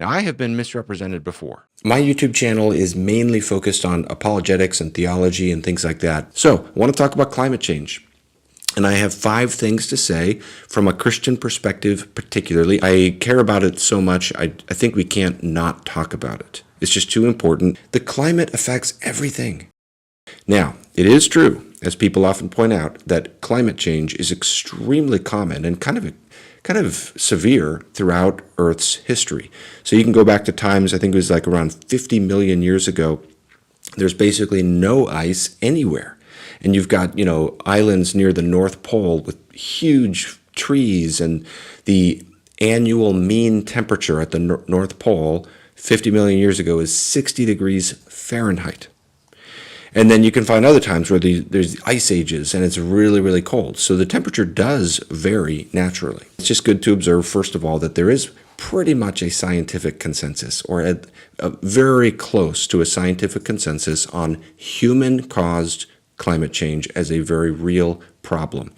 Now, I have been misrepresented before. My YouTube channel is mainly focused on apologetics and theology and things like that. So, I want to talk about climate change. And I have 5 things to say from a Christian perspective, particularly. I care about it so much, I think we can't not talk about it. It's just too important. The climate affects everything. Now, it is true, as people often point out, that climate change is extremely common and kind of severe throughout Earth's history. So you can go back to times, I think it was like around 50 million years ago, there's basically no ice anywhere. And you've got, islands near the North Pole with huge trees, and the annual mean temperature at the North Pole 50 million years ago is 60 degrees Fahrenheit. And then you can find other times where there's ice ages and it's really, really cold. So the temperature does vary naturally. It's just good to observe, first of all, that there is pretty much a scientific consensus, or a very close to a scientific consensus on human-caused climate change as a very real problem.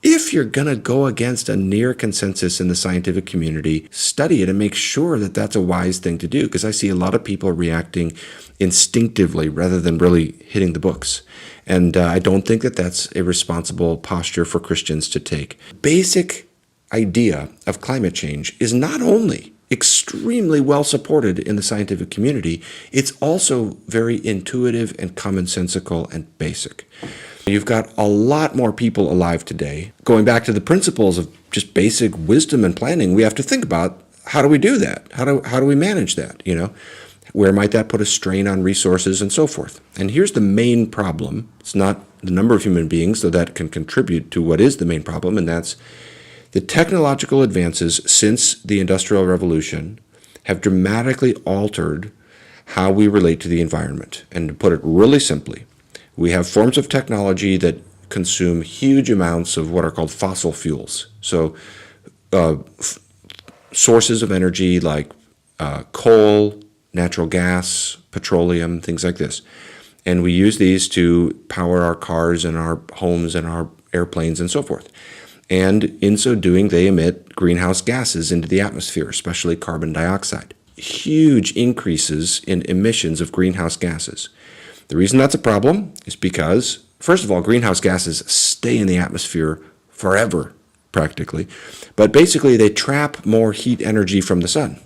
If you're going to go against a near consensus in the scientific community, study it and make sure that that's a wise thing to do, because I see a lot of people reacting instinctively rather than really hitting the books. And I don't think that that's a responsible posture for Christians to take. Basic idea of climate change is not only extremely well supported in the scientific community, it's also very intuitive and commonsensical and basic. You've got a lot more people alive today. Going back to the principles of just basic wisdom and planning, we have to think about, how do we do that? How do we manage that? Where might that put a strain on resources and so forth? And here's the main problem. It's not the number of human beings, though that can contribute to what is the main problem, and that's the technological advances since the Industrial Revolution have dramatically altered how we relate to the environment. And to put it really simply, we have forms of technology that consume huge amounts of what are called fossil fuels. So sources of energy like coal, natural gas, petroleum, things like this. And we use these to power our cars and our homes and our airplanes and so forth. And in so doing, they emit greenhouse gases into the atmosphere, especially carbon dioxide. Huge increases in emissions of greenhouse gases. The reason that's a problem is because, first of all, greenhouse gases stay in the atmosphere forever, practically. But basically, they trap more heat energy from the sun.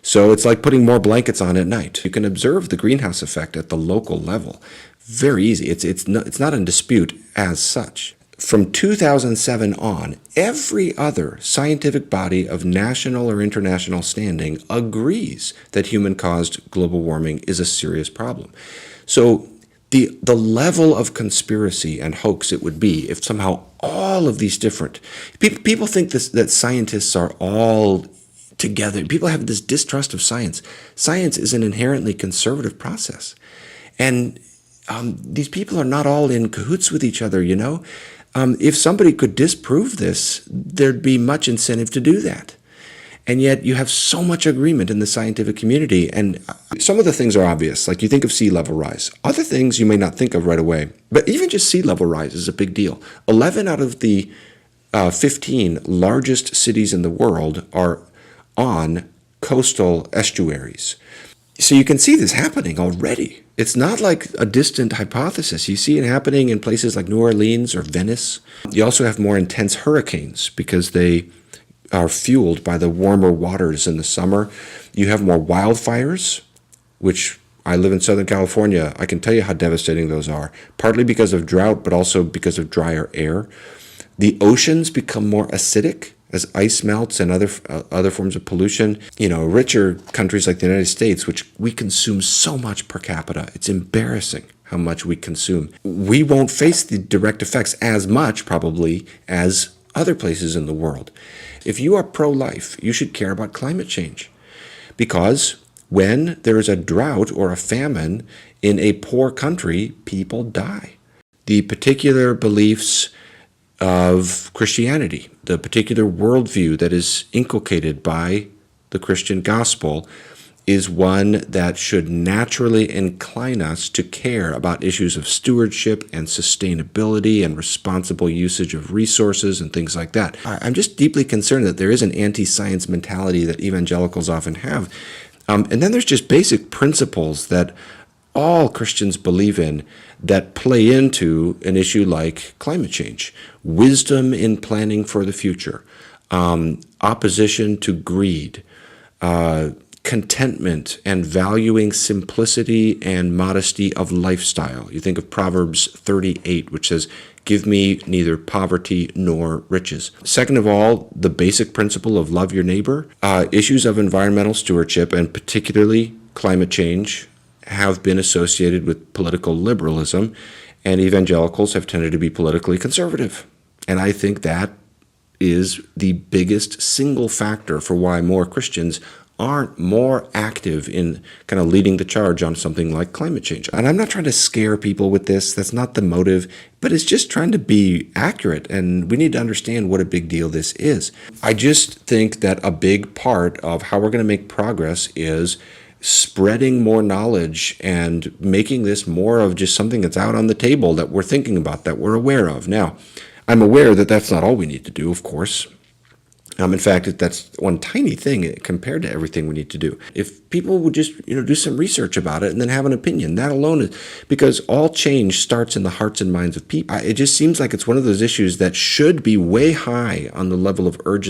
So it's like putting more blankets on at night. You can observe the greenhouse effect at the local level. Very easy. It's not in dispute as such. From 2007 on, every other scientific body of national or international standing agrees that human-caused global warming is a serious problem. So the level of conspiracy and hoax it would be if somehow all of these different people think that scientists are all together. People have this distrust of science. Science is an inherently conservative process, and these people are not all in cahoots with each other. If somebody could disprove this, there'd be much incentive to do that. And yet you have so much agreement in the scientific community. And some of the things are obvious, like you think of sea level rise. Other things you may not think of right away. But even just sea level rise is a big deal. 11 out of the 15 largest cities in the world are on coastal estuaries. So you can see this happening already. It's not like a distant hypothesis. You see it happening in places like New Orleans or Venice. You also have more intense hurricanes because they are fueled by the warmer waters in the summer. You have more wildfires, which I live in Southern California. I can tell you how devastating those are, partly because of drought, but also because of drier air. The oceans become more acidic as ice melts and other forms of pollution. Richer countries like the United States, which we consume so much per capita, it's embarrassing how much we consume. We won't face the direct effects as much, probably, as other places in the world. If you are pro-life, you should care about climate change, because when there is a drought or a famine in a poor country, people die. The particular beliefs of Christianity, the particular worldview that is inculcated by the Christian gospel, is one that should naturally incline us to care about issues of stewardship and sustainability and responsible usage of resources and things like that. I'm just deeply concerned that there is an anti-science mentality that evangelicals often have. And then there's just basic principles that all Christians believe in that play into an issue like climate change, wisdom in planning for the future, opposition to greed, contentment and valuing simplicity and modesty of lifestyle. You think of Proverbs 38, which says, "Give me neither poverty nor riches." Second of all, the basic principle of love your neighbor. Issues of environmental stewardship, and particularly climate change, have been associated with political liberalism, and evangelicals have tended to be politically conservative. And I think that is the biggest single factor for why more Christians aren't more active in kind of leading the charge on something like climate change. And I'm not trying to scare people with this. That's not the motive, but it's just trying to be accurate. And we need to understand what a big deal this is. I just think that a big part of how we're going to make progress is spreading more knowledge and making this more of just something that's out on the table that we're thinking about, that we're aware of. Now, I'm aware that that's not all we need to do, of course. In fact, that's one tiny thing compared to everything we need to do. If people would just, do some research about it and then have an opinion, that alone is, because all change starts in the hearts and minds of people. It just seems like it's one of those issues that should be way high on the level of urgency